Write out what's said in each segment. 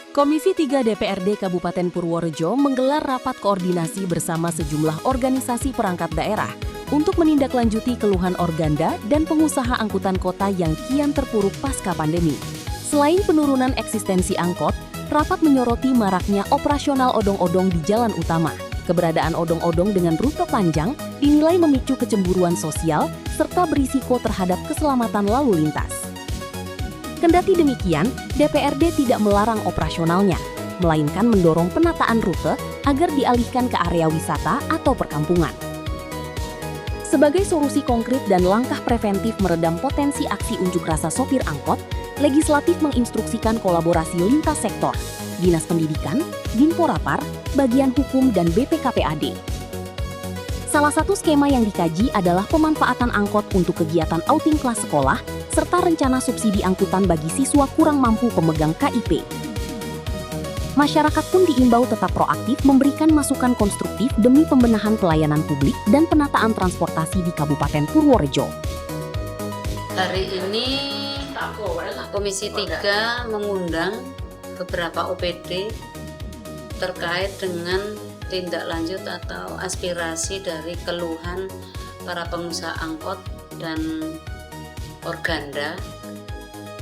Komisi 3 DPRD Kabupaten Purworejo menggelar rapat koordinasi bersama sejumlah organisasi perangkat daerah untuk menindaklanjuti keluhan organda dan pengusaha angkutan kota yang kian terpuruk pasca pandemi. Selain penurunan eksistensi angkot, rapat menyoroti maraknya operasional odong-odong di jalan utama. Keberadaan odong-odong dengan rute panjang dinilai memicu kecemburuan sosial serta berisiko terhadap keselamatan lalu lintas. Kendati demikian, DPRD tidak melarang operasionalnya, melainkan mendorong penataan rute agar dialihkan ke area wisata atau perkampungan. Sebagai solusi konkret dan langkah preventif meredam potensi aksi unjuk rasa sopir angkot, legislatif menginstruksikan kolaborasi lintas sektor, Dinas Pendidikan, Dinporapar, Bagian Hukum, dan BPKPAD. Salah satu skema yang dikaji adalah pemanfaatan angkot untuk kegiatan outing kelas sekolah, serta rencana subsidi angkutan bagi siswa kurang mampu pemegang KIP. Masyarakat pun diimbau tetap proaktif memberikan masukan konstruktif demi pembenahan pelayanan publik dan penataan transportasi di Kabupaten Purworejo. Hari ini Komisi 3 mengundang beberapa OPD terkait dengan tindak lanjut atau aspirasi dari keluhan para pengusaha angkot dan organda,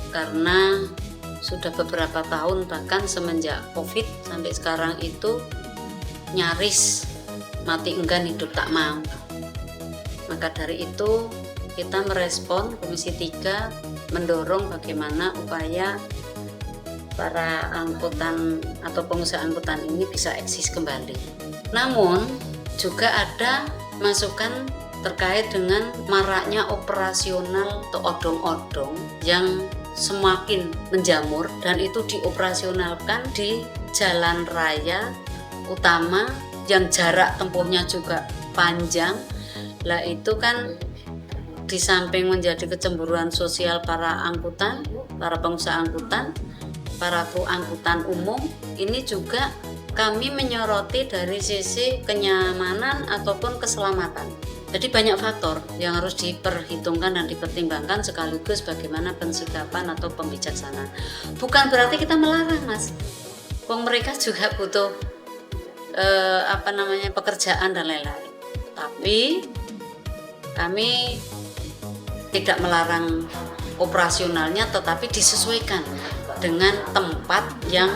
karena sudah beberapa tahun, bahkan semenjak COVID sampai sekarang itu nyaris mati enggan hidup tak mau. Maka dari itu kita merespon, Komisi 3 mendorong bagaimana upaya para angkutan atau pengusaha angkutan ini bisa eksis kembali. Namun juga ada masukan terkait dengan maraknya operasional atau odong-odong yang semakin menjamur dan itu dioperasionalkan di jalan raya utama yang jarak tempuhnya juga panjang. Lah itu kan di samping menjadi kecemburuan sosial para angkutan, para pengusaha angkutan, para kru angkutan umum, ini juga kami menyoroti dari sisi kenyamanan ataupun keselamatan. Jadi banyak faktor yang harus diperhitungkan dan dipertimbangkan, sekaligus bagaimana pensikapan atau pembijaksanaan. Bukan berarti kita melarang, Mas. Wong mereka juga butuh pekerjaan dan lain-lain. Tapi kami tidak melarang operasionalnya, tetapi disesuaikan dengan tempat yang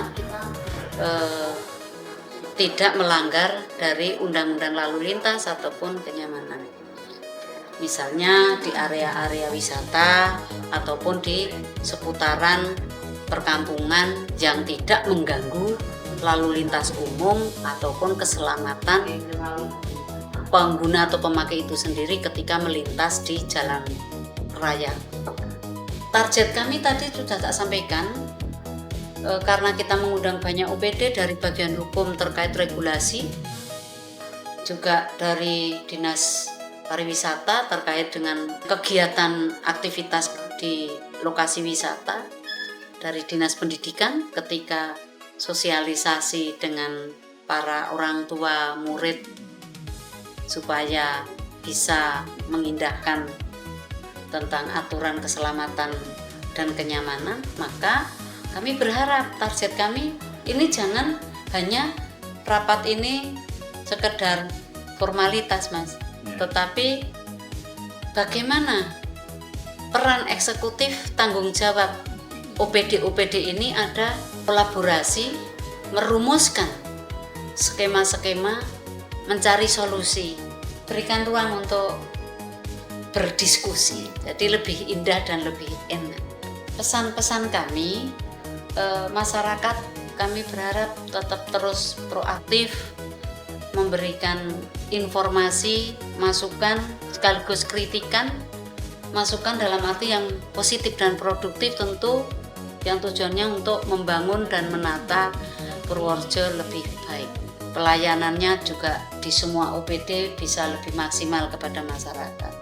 tidak melanggar dari undang-undang lalu lintas ataupun kenyamanan. Misalnya di area-area wisata ataupun di seputaran perkampungan yang tidak mengganggu lalu lintas umum ataupun keselamatan pengguna atau pemakai itu sendiri ketika melintas di jalan raya. Target kami tadi sudah tak sampaikan, karena kita mengundang banyak OPD dari bagian hukum terkait regulasi, juga dari Dinas Pariwisata terkait dengan kegiatan aktivitas di lokasi wisata, dari Dinas Pendidikan ketika sosialisasi dengan para orang tua murid supaya bisa mengindahkan tentang aturan keselamatan dan kenyamanan. Maka kami berharap target kami ini jangan hanya rapat ini sekedar formalitas, Mas, tetapi bagaimana peran eksekutif tanggung jawab OPD-OPD ini ada kolaborasi, merumuskan skema-skema, mencari solusi, berikan ruang untuk berdiskusi, jadi lebih indah dan lebih enak. Pesan-pesan kami, masyarakat kami berharap tetap terus proaktif memberikan informasi, masukan, sekaligus kritikan, masukan dalam arti yang positif dan produktif tentu, yang tujuannya untuk membangun dan menata Purworejo lebih baik. Pelayanannya juga di semua OPD bisa lebih maksimal kepada masyarakat.